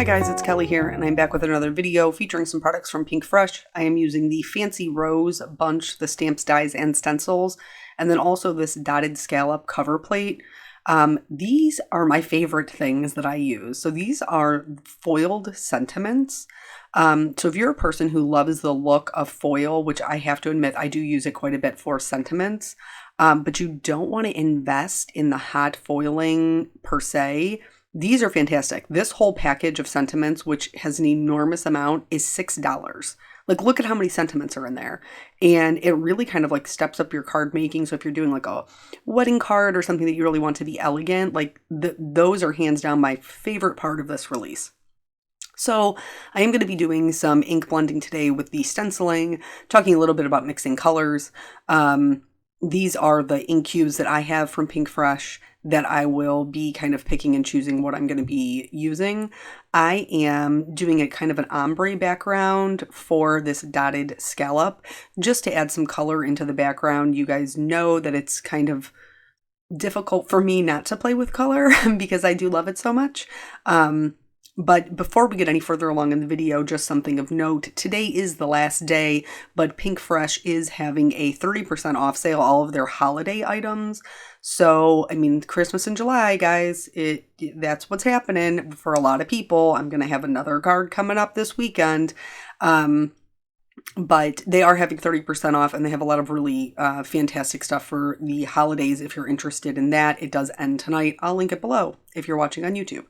guys, it's Kelly here, and I'm back with another video featuring some products from Pinkfresh. I am using the Fancy Rose bunch, the stamps, dies, and stencils, and then also this dotted scallop cover plate. These are my favorite things that I use. So these are foiled sentiments. So if you're a person who loves the look of foil, which I have to admit, I do use it quite a bit for sentiments, but you don't want to invest in the hot foiling per se, these are fantastic. This whole package of sentiments, which has an enormous amount, is $6. Like, look at how many sentiments are in there. And it really kind of like steps up your card making. So if you're doing like a wedding card or something that you really want to be elegant, like those are hands down my favorite part of this release. So I am going to be doing some ink blending today with the stenciling, talking a little bit about mixing colors. These are the ink cubes that I have from Pinkfresh that I will be kind of picking and choosing what I'm going to be using. I am doing a kind of an ombre background for this dotted scallop just to add some color into the background. You guys know that it's kind of difficult for me not to play with color because I do love it so much. But before we get any further along in the video, just something of note. Today is the last day, but Pinkfresh is having a 30% off sale, all of their holiday items. So, I mean, Christmas in July, guys, that's what's happening for a lot of people. I'm going to have another card coming up this weekend. But they are having 30% off, and they have a lot of really fantastic stuff for the holidays. If you're interested in that, it does end tonight. I'll link it below if you're watching on YouTube.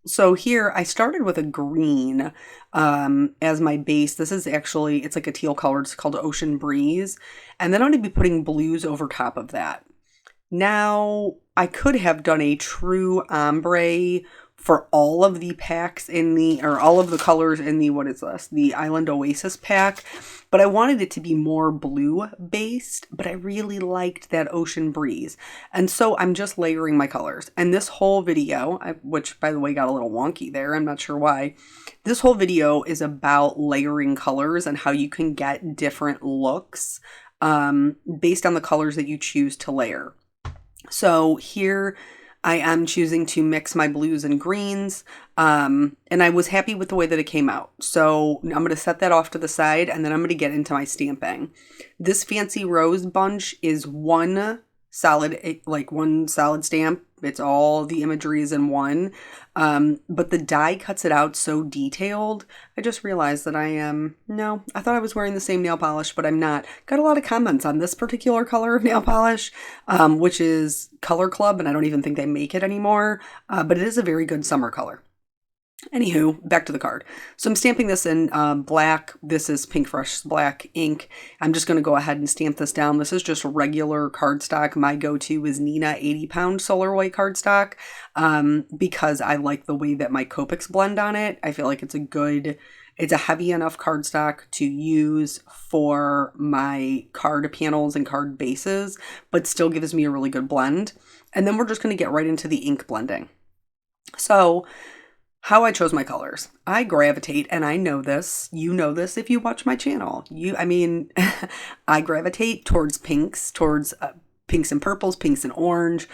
So here I started with a green as my base. This is actually, it's like a teal color. It's called Ocean Breeze. And then I'm going to be putting blues over top of that. Now, I could have done a true ombre for all of the packs or all of the colors in the, what is this? The Island Oasis pack. But I wanted it to be more blue based, but I really liked that Ocean Breeze. And so I'm just layering my colors. And this whole video, which by the way got a little wonky there, I'm not sure why. This whole video is about layering colors and how you can get different looks based on the colors that you choose to layer. So here I am choosing to mix my blues and greens, and I was happy with the way that it came out. So I'm going to set that off to the side, and then I'm going to get into my stamping. This Fancy Rose bunch is one solid stamp. It's all the imagery is in one, but the die cuts it out so detailed. I just realized that I thought I was wearing the same nail polish, but I'm not. Got a lot of comments on this particular color of nail polish, which is Color Club, and I don't even think they make it anymore, but it is a very good summer color. Anywho, back to the card. So I'm stamping this in black. This is Pinkfresh black ink. I'm just going to go ahead and stamp this down. This is just regular cardstock. My go-to is Nina 80-pound Solar White cardstock because I like the way that my Copics blend on it. I feel like it's a heavy enough cardstock to use for my card panels and card bases, but still gives me a really good blend. And then we're just going to get right into the ink blending. So how I chose my colors. I gravitate, and I know this, you know this if you watch my channel. I gravitate towards pinks, pinks and purples, pinks and orange.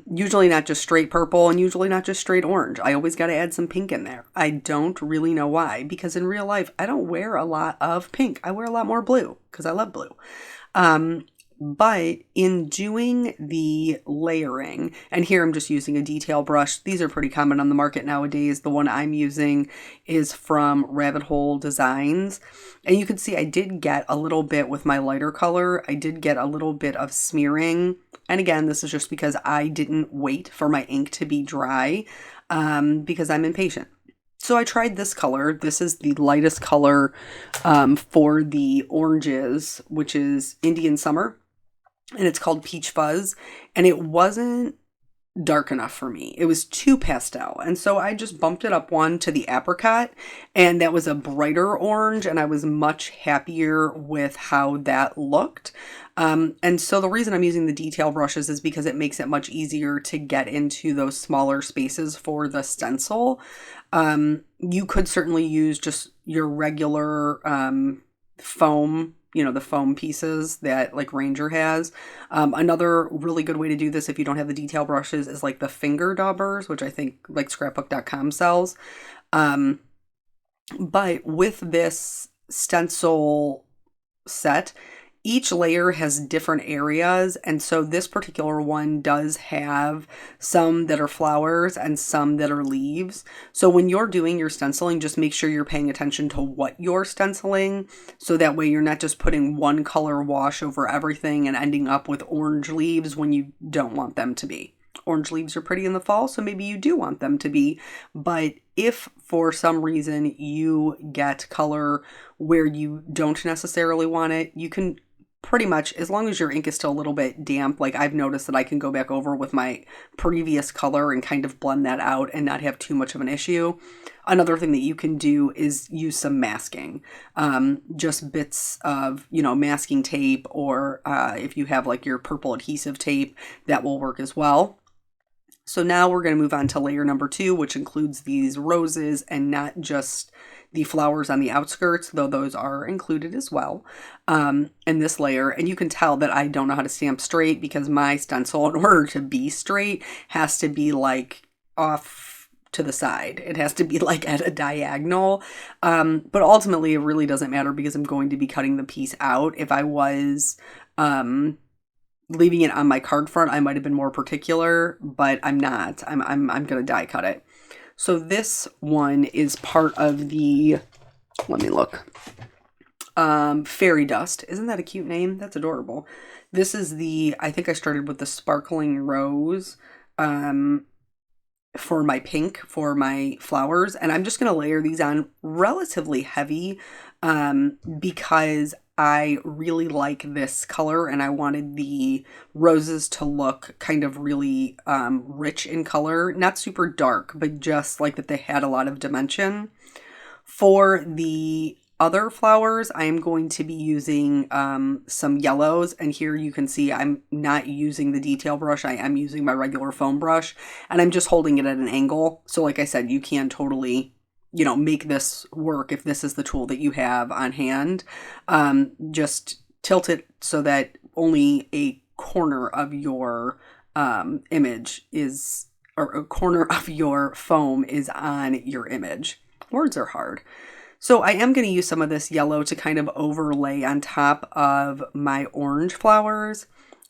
Usually not just straight purple and usually not just straight orange. I always got to add some pink in there. I don't really know why, because in real life, I don't wear a lot of pink. I wear a lot more blue because I love blue. But in doing the layering, and here I'm just using a detail brush. These are pretty common on the market nowadays. The one I'm using is from Rabbit Hole Designs. And you can see I did get a little bit with my lighter color. I did get a little bit of smearing. And again, this is just because I didn't wait for my ink to be dry because I'm impatient. So I tried this color. This is the lightest color for the oranges, which is Indian Summer. And it's called Peach Fuzz, and it wasn't dark enough for me. It was too pastel, and so I just bumped it up one to the apricot, and that was a brighter orange, and I was much happier with how that looked. And so the reason I'm using the detail brushes is because it makes it much easier to get into those smaller spaces for the stencil. You could certainly use just your regular foam the foam pieces that like Ranger has. Another really good way to do this if you don't have the detail brushes is like the finger daubers, which I think like scrapbook.com sells. But with this stencil set, each layer has different areas, and so this particular one does have some that are flowers and some that are leaves. So when you're doing your stenciling, just make sure you're paying attention to what you're stenciling, so that way you're not just putting one color wash over everything and ending up with orange leaves when you don't want them to be. Orange leaves are pretty in the fall, so maybe you do want them to be, but if for some reason you get color where you don't necessarily want it, you can pretty much, as long as your ink is still a little bit damp, like I've noticed that I can go back over with my previous color and kind of blend that out and not have too much of an issue. Another thing that you can do is use some masking, just bits of, masking tape, or if you have like your purple adhesive tape, that will work as well. So now we're going to move on to layer number 2, which includes these roses and not just the flowers on the outskirts, though those are included as well, in this layer. And you can tell that I don't know how to stamp straight, because my stencil, in order to be straight, has to be like off to the side. It has to be like at a diagonal. But ultimately it really doesn't matter, because I'm going to be cutting the piece out. If I was leaving it on my card front, I might have been more particular, but I'm not. I'm going to die cut it. So this one is part of the, let me look, Fairy Dust. Isn't that a cute name? That's adorable. This is I think I started with the Sparkling Rose for my pink, for my flowers. And I'm just going to layer these on relatively heavy because I really like this color, and I wanted the roses to look kind of really rich in color. Not super dark, but just like that they had a lot of dimension. For the other flowers, I am going to be using some yellows, and here you can see I'm not using the detail brush. I am using my regular foam brush, and I'm just holding it at an angle. So like I said, you can totally make this work if this is the tool that you have on hand. Just tilt it so that only a corner of your image is, or a corner of your foam is on your image. Words are hard. So I am going to use some of this yellow to kind of overlay on top of my orange flowers.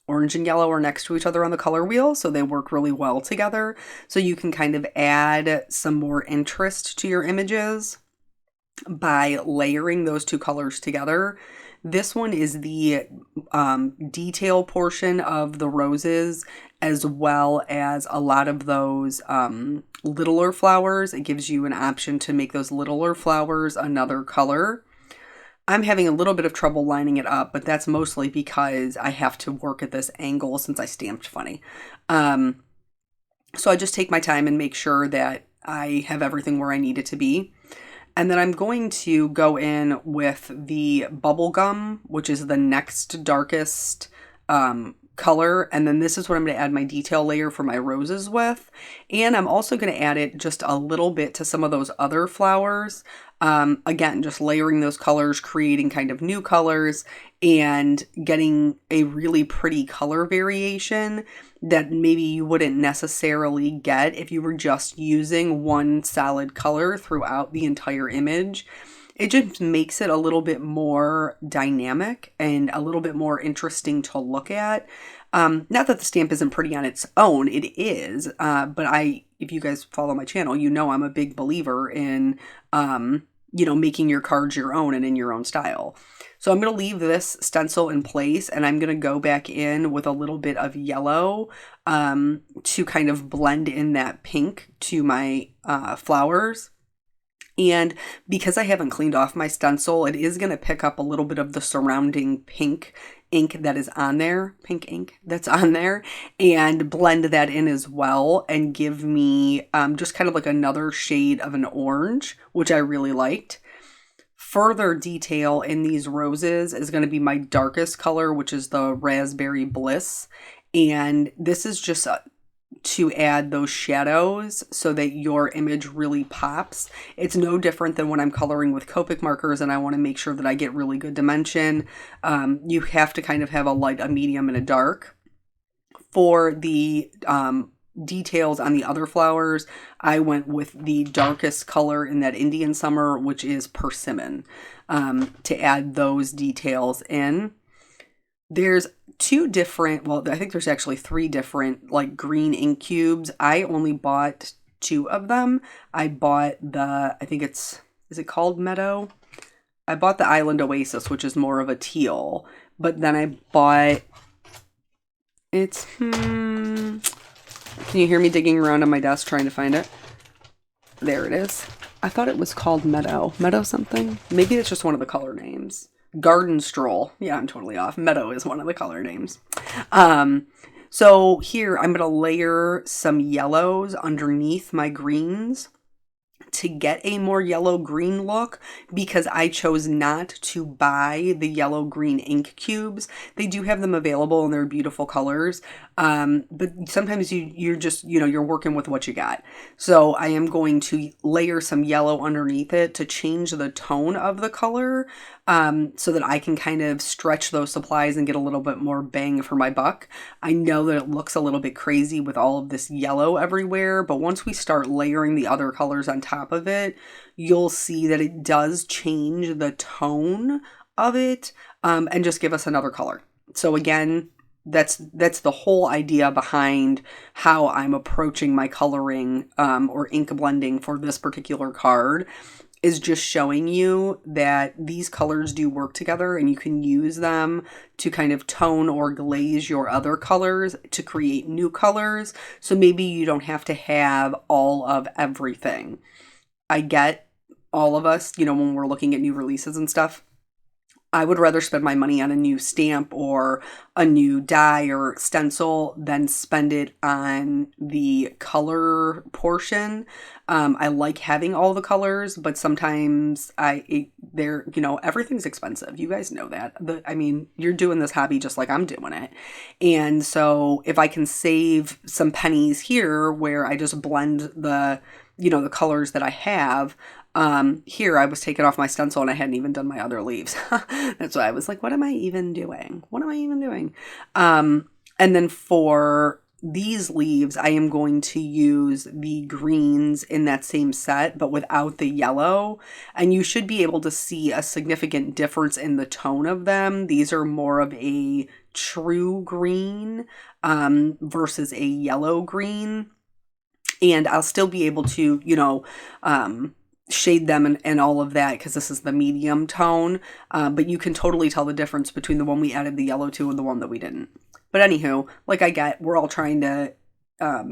Orange and yellow are next to each other on the color wheel, so they work really well together. So you can kind of add some more interest to your images by layering those two colors together. This one is the detail portion of the roses, as well as a lot of those littler flowers. It gives you an option to make those littler flowers another color. I'm having a little bit of trouble lining it up, but that's mostly because I have to work at this angle since I stamped funny. So I just take my time and make sure that I have everything where I need it to be. And then I'm going to go in with the bubblegum, which is the next darkest color. And then this is what I'm going to add my detail layer for my roses with. And I'm also going to add it just a little bit to some of those other flowers. Again, just layering those colors, creating kind of new colors, and getting a really pretty color variation that maybe you wouldn't necessarily get if you were just using one solid color throughout the entire image. It just makes it a little bit more dynamic and a little bit more interesting to look at. Not that the stamp isn't pretty on its own, it is, but if you guys follow my channel, I'm a big believer in, making your cards your own and in your own style. So I'm going to leave this stencil in place, and I'm going to go back in with a little bit of yellow to kind of blend in that pink to my flowers. And because I haven't cleaned off my stencil, it is going to pick up a little bit of the surrounding pink ink that is on there, pink ink that's on there, and blend that in as well and give me just kind of like another shade of an orange, which I really liked. Further detail in these roses is going to be my darkest color, which is the Raspberry Bliss. And this is just to add those shadows so that your image really pops. It's no different than when I'm coloring with Copic markers and I want to make sure that I get really good dimension. You have to kind of have a light, a medium, and a dark. For the details on the other flowers, I went with the darkest color in that Indian summer, which is persimmon, to add those details in. There's two different, well, I think there's actually three different like green ink cubes. I only bought two of them. I bought I think is it called Meadow? I bought the Island Oasis, which is more of a teal, but then I bought, can you hear me digging around on my desk trying to find it? There it is. I thought it was called Meadow. Meadow something? Maybe it's just one of the color names. Garden Stroll. Yeah, I'm totally off. Meadow is one of the color names. So here I'm going to layer some yellows underneath my greens to get a more yellow-green look, because I chose not to buy the yellow-green ink cubes. They do have them available and they're beautiful colors, but sometimes you're just, you're working with what you got. So I am going to layer some yellow underneath it to change the tone of the color, so that I can kind of stretch those supplies and get a little bit more bang for my buck. I know that it looks a little bit crazy with all of this yellow everywhere, but once we start layering the other colors on top of it, you'll see that it does change the tone of it, and just give us another color. So again, that's the whole idea behind how I'm approaching my coloring, or ink blending for this particular card, is just showing you that these colors do work together and you can use them to kind of tone or glaze your other colors to create new colors. So maybe you don't have to have all of everything. I get all of us, when we're looking at new releases and stuff, I would rather spend my money on a new stamp or a new die or stencil than spend it on the color portion. I like having all the colors, but sometimes everything's expensive. You guys know that. You're doing this hobby just like I'm doing it. And so if I can save some pennies here where I just blend the colors that I have, here I was taking off my stencil and I hadn't even done my other leaves. That's why I was like, what am I even doing? And then for these leaves, I am going to use the greens in that same set, but without the yellow. And you should be able to see a significant difference in the tone of them. These are more of a true green, versus a yellow green. And I'll still be able to, shade them and all of that, because this is the medium tone, but you can totally tell the difference between the one we added the yellow to and the one that we didn't. But anywho, we're all trying to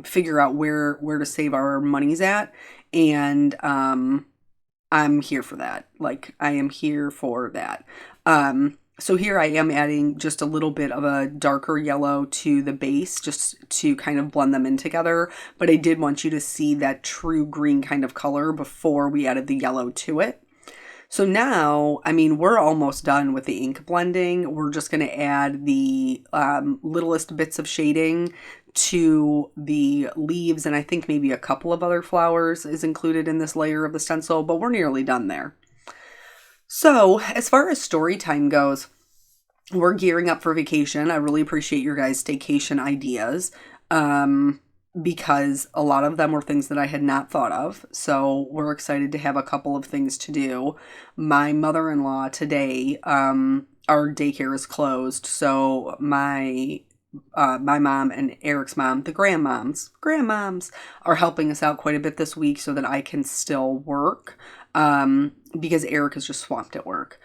figure out where to save our monies at, and I'm here for that. I am here for that. So here I am adding just a little bit of a darker yellow to the base just to kind of blend them in together. But I did want you to see that true green kind of color before we added the yellow to it. So now, we're almost done with the ink blending. We're just going to add the littlest bits of shading to the leaves. And I think maybe a couple of other flowers is included in this layer of the stencil, but we're nearly done there. So as far as story time goes, we're gearing up for vacation. I really appreciate your guys' staycation ideas, because a lot of them were things that I had not thought of. So we're excited to have a couple of things to do. My mother-in-law today, our daycare is closed. So my mom and Eric's mom, the grandmoms are helping us out quite a bit this week so that I can still work. Because Eric is just swamped at work.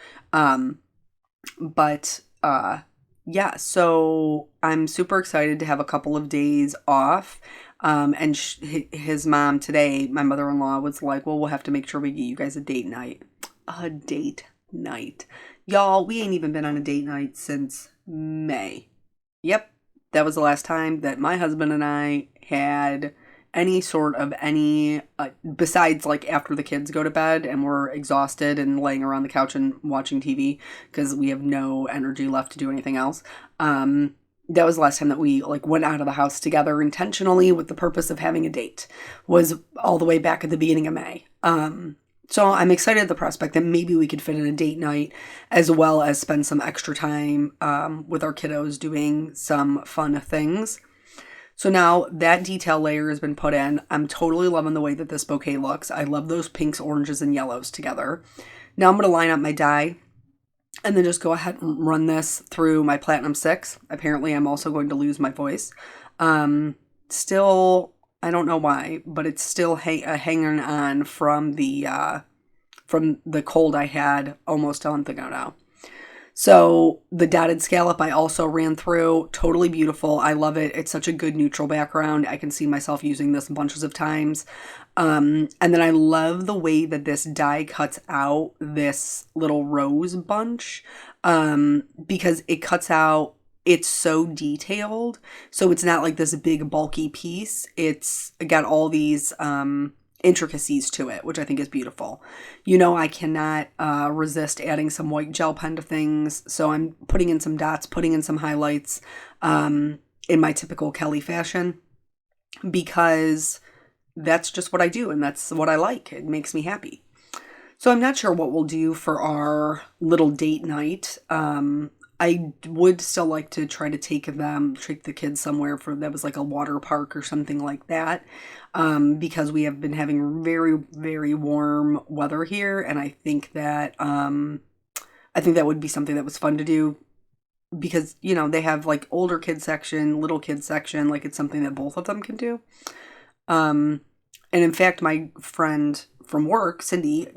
So I'm super excited to have a couple of days off. And his mom today, my mother-in-law, was like, well, we'll have to make sure we get you guys a date night. A date night. Y'all, we ain't even been on a date night since May. Yep. That was the last time that my husband and I had any sort of besides after the kids go to bed and we're exhausted and laying around the couch and watching TV because we have no energy left to do anything else. that was the last time that we like went out of the house together intentionally with the purpose of having a date, was all the way back at the beginning of May. So I'm excited at the prospect that maybe we could fit in a date night as well as spend some extra time with our kiddos doing some fun things. So now that detail layer has been put in. I'm totally loving the way that this bouquet looks. I love those pinks, oranges, and yellows together. Now I'm going to line up my die and then just go ahead and run this through my Platinum 6. Apparently I'm also going to lose my voice. Still, I don't know why, but it's still hanging on from the cold I had almost a month ago now. So the dotted scallop I also ran through, totally beautiful. I love it. It's such a good neutral background. I can see myself using this bunches of times. And then I love the way that this die cuts out this little rose bunch, because it cuts out, it's so detailed. So it's not like this big bulky piece. It's got all these intricacies to it, which I think is beautiful. You know, I cannot resist adding some white gel pen to things, so I'm putting in some dots, putting in some highlights in my typical Kelly fashion, because that's just what I do and that's what I like. It makes me happy. So I'm not sure what we'll do for our little date night. I would still like to try to take the kids somewhere that was like a water park or something like that, because we have been having very, very warm weather here, and I think that would be something that was fun to do, because, you know, they have like older kids section, little kids section, like it's something that both of them can do. And in fact, my friend from work, Cindy,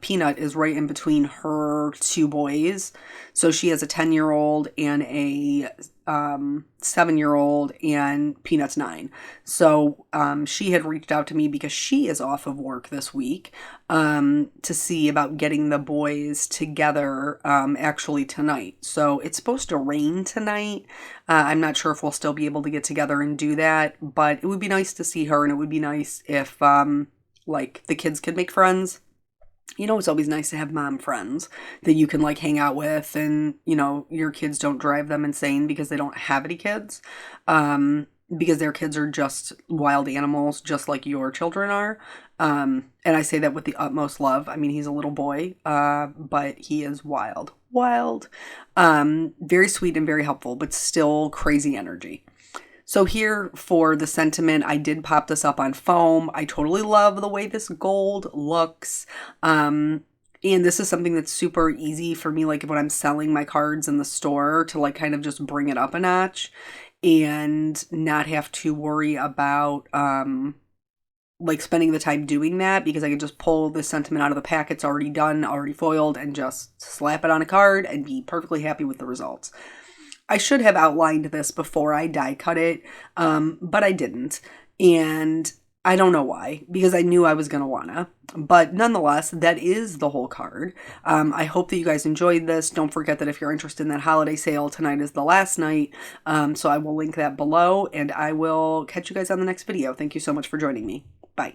Peanut is right in between her two boys. So she has a 10-year-old and a 7-year-old, and Peanut's 9. So she had reached out to me because she is off of work this week, to see about getting the boys together actually tonight. So it's supposed to rain tonight. I'm not sure if we'll still be able to get together and do that, but it would be nice to see her, and it would be nice if like the kids could make friends. You know, it's always nice to have mom friends that you can like hang out with, and, you know, your kids don't drive them insane because they don't have any kids, because their kids are just wild animals, just like your children are. And I say that with the utmost love. I mean, he's a little boy, but he is wild, very sweet and very helpful, but still crazy energy. So here for the sentiment, I did pop this up on foam. I totally love the way this gold looks. And this is something that's super easy for me, like when I'm selling my cards in the store, to like kind of just bring it up a notch and not have to worry about like spending the time doing that, because I can just pull this sentiment out of the pack. It's already done, already foiled, and just slap it on a card and be perfectly happy with the results. I should have outlined this before I die cut it, but I didn't. And I don't know why, because I knew I was going to wanna. But nonetheless, that is the whole card. I hope that you guys enjoyed this. Don't forget that if you're interested in that holiday sale, tonight is the last night. So I will link that below, and I will catch you guys on the next video. Thank you so much for joining me. Bye.